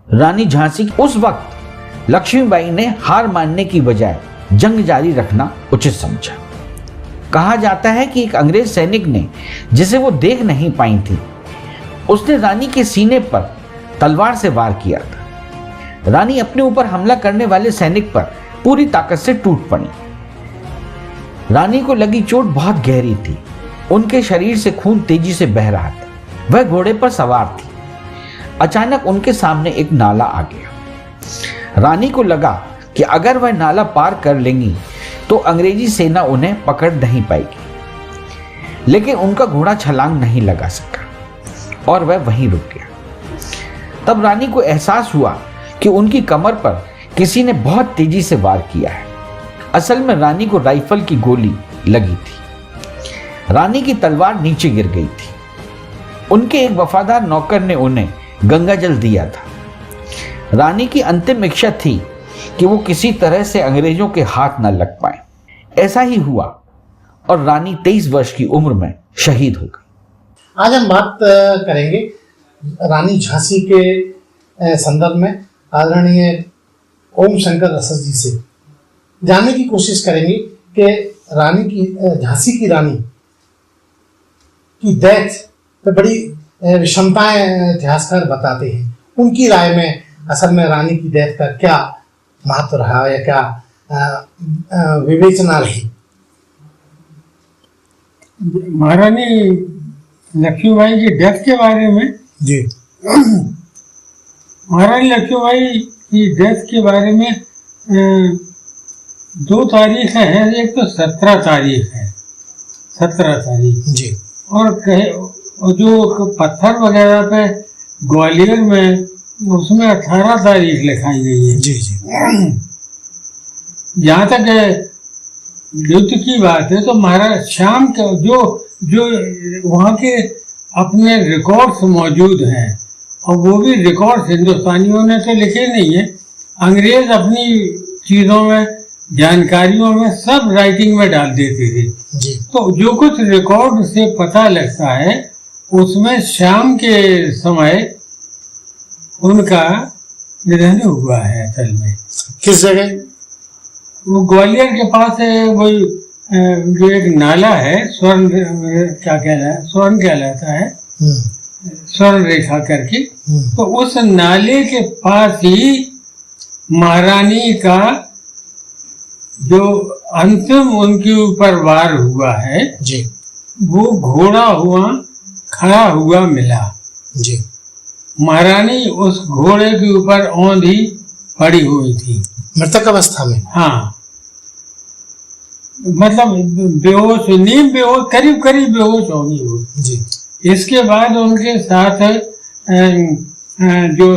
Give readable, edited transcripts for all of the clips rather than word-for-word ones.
रानी झांसी उस वक्त लक्ष्मीबाई ने हार मानने की बजाय जंग जारी रखना उचित समझा। कहा जाता है कि एक अंग्रेज सैनिक ने, जिसे वो देख नहीं पाई थी, उसने रानी के सीने पर तलवार से वार किया था। रानी अपने ऊपर हमला करने वाले सैनिक पर पूरी ताकत से टूट पड़ी। रानी को लगी चोट बहुत गहरी थी। उनके शरीर से खून तेजी से बह रहा था। वह घोड़े पर सवार थी। अचानक उनके सामने एक नाला आ गया। रानी को लगा कि अगर वह नाला पार कर लेंगी तो अंग्रेजी सेना उन्हें पकड़ नहीं पाएगी, लेकिन उनका घोड़ा छलांग नहीं लगा सका और वह वहीं रुक गया। तब रानी को एहसास हुआ कि उनकी कमर पर किसी ने बहुत तेजी से वार किया है। असल में रानी को राइफल की गोली लगी थी। रानी की तलवार नीचे गिर गई थी। उनके एक वफादार नौकर ने उन्हें गंगा जल दिया था। रानी की अंतिम इच्छा थी कि वो किसी तरह से अंग्रेजों के हाथ न लग पाए। ऐसा ही हुआ और रानी 23 वर्ष की उम्र में शहीद हो गई। आज हम बात करेंगे रानी झांसी के संदर्भ में आदरणीय ओम शंकर रसस जी से। जानने की कोशिश करेंगे कि रानी की झांसी की रानी की डेथ पे बड़ी विषमताएं इतिहासकार बताते हैं। उनकी राय में असल में रानी की डेथ का क्या महत्व रहा या क्या विवेचना रही? महारानी लक्ष्मीबाई की डेथ के बारे में जी, महारानी लक्ष्मीबाई की डेथ के बारे में 2 तारीख है। एक तो 17 तारीख है, 17 तारीख जी, और जो पत्थर वगैरह पे ग्वालियर में उसमें 18 तारीख लिखाई गई है। जी जी। जहाँ तक युद्ध की बात है तो महाराज शाम के जो वहाँ के अपने रिकॉर्ड्स मौजूद हैं, और वो भी रिकॉर्ड्स हिंदुस्तानियों ने तो लिखे नहीं है, अंग्रेज अपनी चीज़ों में, जानकारियों में सब राइटिंग में डाल देते थे जी। तो जो कुछ रिकॉर्ड से पता लगता है उसमें शाम के समय उनका निधन हुआ है। असल में किस जगह? वो ग्वालियर के पास है, वही जो एक नाला है, स्वर्ण क्या कहलाता है, स्वर्ण कहलाता है, स्वर्ण रेखा करके। तो उस नाले के पास ही महारानी का जो अंतिम उनके ऊपर वार हुआ है जी, वो घोड़ा हुआ खड़ा हुआ मिला जी। महारानी उस घोड़े के ऊपर औंधी पड़ी हुई थी, मृतक अवस्था में। हाँ, मतलब बेहोश, नींद बेहोश, करीब करीब बेहोश होगी वो जी। इसके बाद उनके साथ जो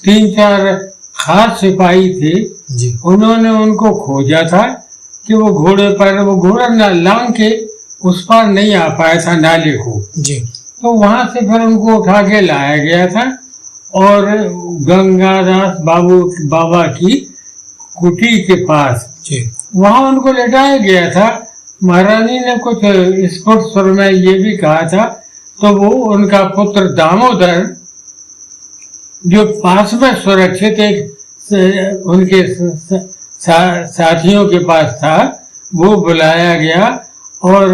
3-4 खास सिपाही थे जी, उन्होंने उनको खोजा था कि वो घोड़े पर, वो घोड़ा लांग के उस पार नहीं आ पाया था नाले को जी। तो वहां से फिर उनको उठा के लाया गया था और गंगादास बाबा की कुटी के पास जी, वहां उनको लेटाया गया था। महारानी ने कुछ स्फुट स्वर में ये भी कहा था, तो वो उनका पुत्र दामोदर जो पास में सुरक्षित एक उनके साथियों के पास था, वो बुलाया गया और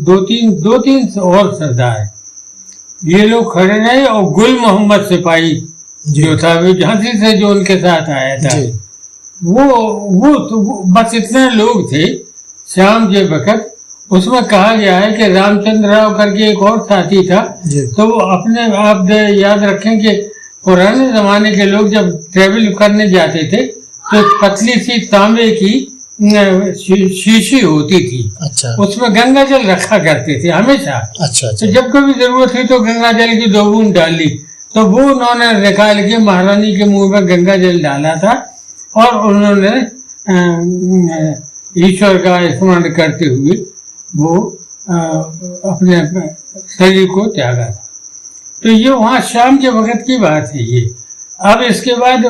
2-3 और सरदार ये लोग खड़े रहे और गुल मोहम्मद सिपाही जो था, वो झांसी से जो उनके साथ आया था, वो बस इतने लोग थे शाम के वक्त। उसमें कहा गया है कि रामचंद्र राव करके एक और साथी था, तो वो अपने आप याद रखें कि पुराने जमाने के लोग जब ट्रेवल करने जाते थे तो पतली सी तांबे की शीशी होती थी। अच्छा। उसमें गंगा जल रखा करते थे हमेशा। अच्छा। तो जब कभी जरूरत हुई तो गंगा जल की 2 बूंद डाली, तो वो उन्होंने निकाल के महारानी के मुंह में गंगा जल डाला था और उन्होंने ईश्वर का स्मरण करते हुए वो अपने शरीर को त्यागा था। तो ये वहाँ शाम के वक्त की बात है ये। अब इसके बाद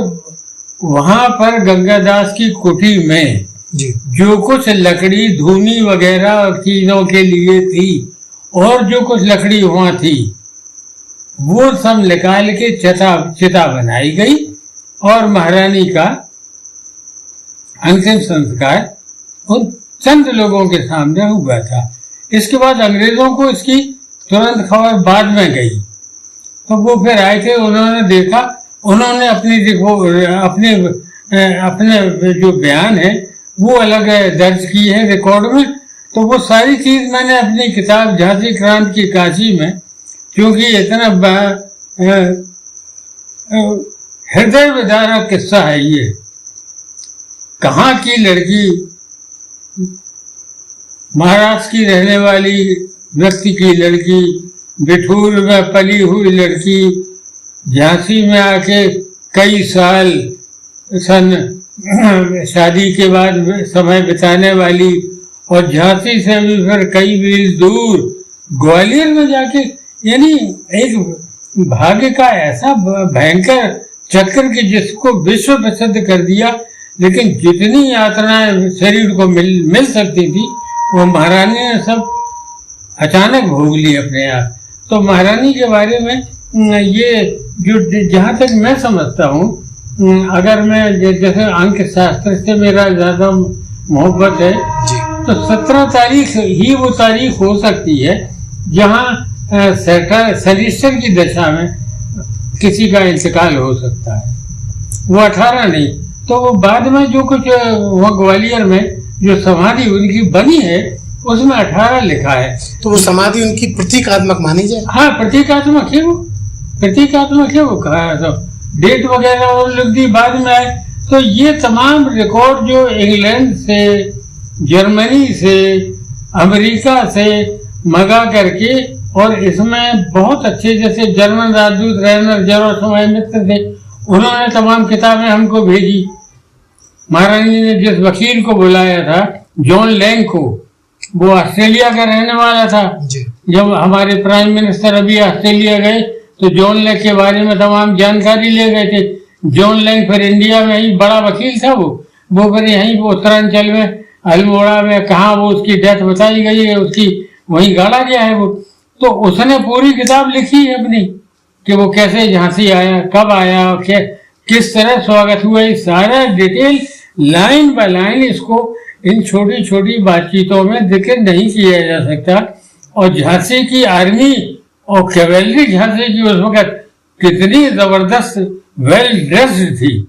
वहाँ पर गंगादास की कुटी में जी, जो कुछ लकड़ी धूनी वगैरह चीजों के लिए थी और जो कुछ लकड़ी वहाँ थी वो सब निकाल के चिता बनाई गई और महारानी का अंतिम संस्कार उन चंद लोगों के सामने हुआ था। इसके बाद अंग्रेजों को इसकी तुरंत खबर बाद में गई, तो वो फिर आए थे, उन्होंने देखा, उन्होंने अपने जो बयान है वो अलग दर्ज की है रिकॉर्ड में। तो वो सारी चीज मैंने अपनी किताब झांसी क्रांति की काशी में, क्योंकि इतना हृदय विदारक किस्सा है ये। कहाँ की लड़की, महाराष्ट्र की रहने वाली व्यक्ति की लड़की, बिठूर में पली हुई लड़की, झांसी में आके कई साल शादी के बाद समय बिताने वाली, और झांसी से भी फिर कई मील दूर ग्वालियर में जाके, यानी एक भाग्य का ऐसा भयंकर चक्कर कि जिसको विश्व प्रसिद्ध कर दिया। लेकिन जितनी यातनाएं शरीर को मिल सकती थी वो महारानी ने सब अचानक भोग ली अपने आप। तो महारानी के बारे में ये जो जहाँ तक मैं समझता हूँ, अगर मैं जैसे अंक शास्त्र से मेरा ज्यादा मोहब्बत है, तो 17 तारीख ही वो तारीख हो सकती है जहाँ सरिश्तर की दशा में किसी का इंतकाल हो सकता है। वो 18 नहीं, तो वो बाद में जो कुछ वो ग्वालियर में जो समाधि उनकी बनी है उसमें 18 लिखा है। तो वो समाधि उनकी प्रतीकात्मक मानी जाए? हाँ, प्रतीकात्मक है वो, प्रतीकात्मक है वो। कहा तो डेट वगैरह और लिख दी बाद में आए। तो ये तमाम रिकॉर्ड जो इंग्लैंड से, जर्मनी से, अमेरिका से मंगा करके, और इसमें बहुत अच्छे जैसे जर्मन राजदूत रेनर जरोसम मित्र थे, उन्होंने तमाम किताबें हमको भेजी। महारानी ने जिस वकील को बुलाया था, जॉन लैंग को, वो ऑस्ट्रेलिया का रहने वाला था। जब हमारे प्राइम मिनिस्टर अभी ऑस्ट्रेलिया गए तो जॉन लैंग के बारे में तमाम जानकारी ले गए थे। जॉन लैंग फिर इंडिया में ही बड़ा वकील था, वो फिर यहीं उत्तरांचल में अल्मोड़ा में, कहाँ वो उसकी डेथ बताई गई है, उसकी वहीं गाड़ा गया है वो। तो उसने पूरी किताब लिखी है अपनी कि वो कैसे झांसी आया, कब आया, किस तरह स्वागत हुआ, सारा डिटेल लाइन बाय लाइन इसको इन छोटी छोटी बातचीतों में जिक्र नहीं किया जा सकता। और झांसी की आर्मी और कैवेलरी झांसी की उस वक्त कितनी जबरदस्त वेल ड्रेस्ड थी,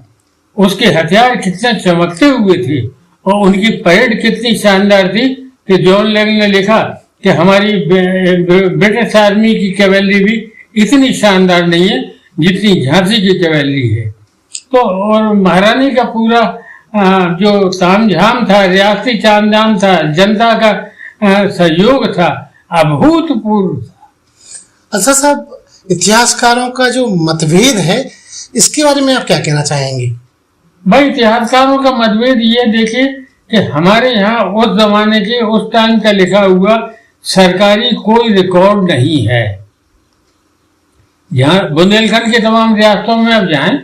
उसके हथियार कितने चमकते हुए थे, और उनकी परेड कितनी शानदार थी कि जॉन लैंग ने लिखा कि हमारी ब्रिटिश आर्मी की कैवेलरी भी इतनी शानदार नहीं है जितनी झांसी की कैवेलरी है। तो और महारानी का पूरा जो तामझाम था, रियासती तामझाम था, जनता का सहयोग था, अभूतपूर्व था। अच्छा साहब, इतिहासकारों का जो मतभेद है इसके बारे में आप क्या कहना चाहेंगे? भाई, इतिहासकारों का मतभेद ये देखे कि हमारे यहाँ उस जमाने के उस टाइम का लिखा हुआ सरकारी कोई रिकॉर्ड नहीं है। यहाँ बुंदेलखंड के तमाम रियासतों में अब जाएं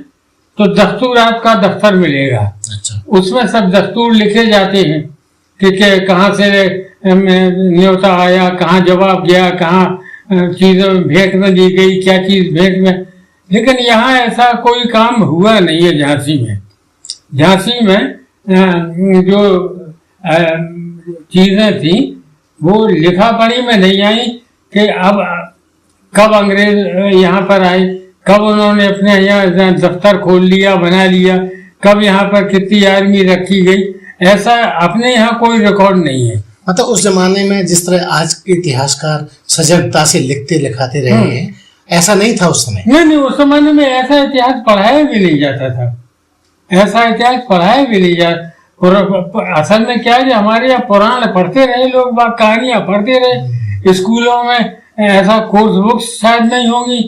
तो दस्तूरात का दफ्तर मिलेगा। अच्छा। उसमें सब दस्तूर लिखे जाते हैं कि कहाँ से न्योता आया, कहाँ जवाब गया, कहाँ चीजें भेंट में दी गई, क्या चीज भेंट में। लेकिन यहाँ ऐसा कोई काम हुआ नहीं है झांसी में। झांसी में जो चीजें थी वो लिखा पढ़ी में नहीं आई कि अब कब अंग्रेज यहाँ पर आए, कब उन्होंने अपने यहाँ दफ्तर खोल लिया, बना लिया, कब यहाँ पर कितनी आर्मी रखी गई, ऐसा अपने यहाँ कोई रिकॉर्ड नहीं है। मतलब उस जमाने में जिस तरह आज के इतिहासकार सजगता से लिखते लिखाते रहे हैं, ऐसा नहीं था उस समय। नहीं, उस जमाने में ऐसा इतिहास पढ़ाया भी नहीं जाता था, ऐसा इतिहास पढ़ाया भी नहीं जाता। असल में क्या है, हमारे यहाँ पुराण पढ़ते रहे लोग, कहानियां पढ़ते रहे। स्कूलों में ऐसा कोर्स बुक्स शायद नहीं होंगी।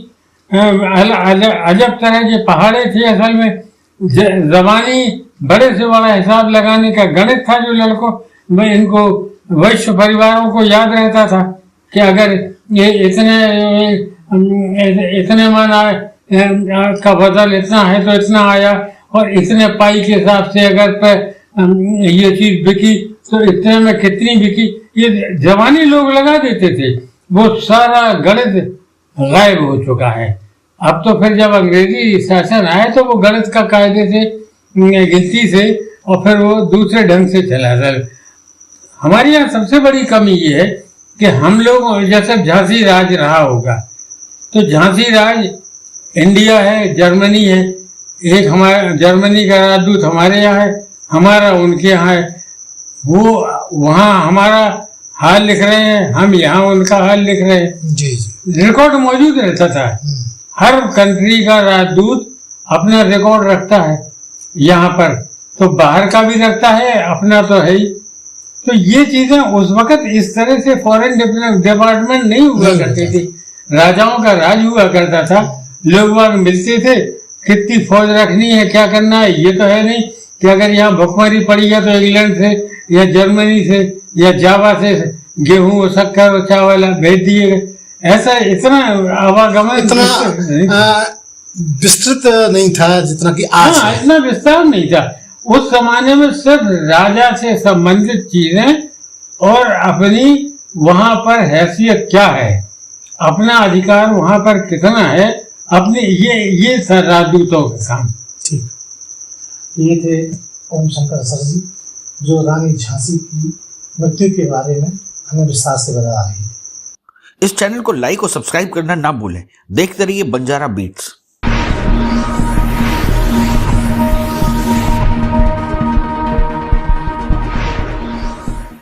अजब तरह के पहाड़े थे असल में। जबानी बड़े से बड़ा हिसाब लगाने का गणित था जो लड़कों में, इनको वैश्य परिवारों को याद रहता था कि अगर ये इतने मन का बदल इतना है तो इतना आया, और इतने पाई के हिसाब से अगर ये चीज बिकी तो इतने में कितनी बिकी, ये जवानी लोग लगा देते थे। वो सारा गणित गायब हो चुका है। अब तो फिर जब अंग्रेजी शासन आया तो वो गणित का कायदे से, गिनती से, और फिर वो दूसरे ढंग से चला। सर हमारे यहाँ सबसे बड़ी कमी ये है कि हम लोग, जैसे झांसी राज रहा होगा, तो झांसी राज इंडिया है, जर्मनी है, एक हमारा जर्मनी का राजदूत हमारे यहाँ है, हमारा उनके यहाँ है। वो वहाँ हमारा हाल लिख रहे हैं, हम यहाँ उनका हाल लिख रहे हैं। जी जी। रिकॉर्ड मौजूद रहता था। हर कंट्री का राजदूत अपना रिकॉर्ड रखता है यहाँ पर, तो बाहर का भी रखता है, अपना तो है ही। तो ये चीजें उस वक्त इस तरह से फॉरेन डिपार्टमेंट नहीं हुआ करती थी। राजाओं का राज हुआ करता था, लोग वहां मिलते थे, कितनी फौज रखनी है, क्या करना है, ये तो है नहीं कि अगर यहाँ भुखमरी पड़ी है तो इंग्लैंड से या जर्मनी से या जावा से गेहूं, शक्कर, चावल भेज दिए गए। ऐसा इतना आवागमन इतना विस्तृत नहीं था जितना कि आज हाँ, है। इतना विस्तार नहीं था। उस जमाने में सिर्फ राजा से संबंधित चीजें और अपनी वहां पर हैसियत क्या है, अपना अधिकार वहां पर कितना है, अपने ये राजदूतों का काम। ठीक, ये थे ओम शंकर सर जी, जो रानी झांसी की मृत्यु के बारे में हमें विस्तार से बता रहे हैं। इस चैनल को लाइक और सब्सक्राइब करना ना भूलें। देखते रहिए बंजारा बीट्स।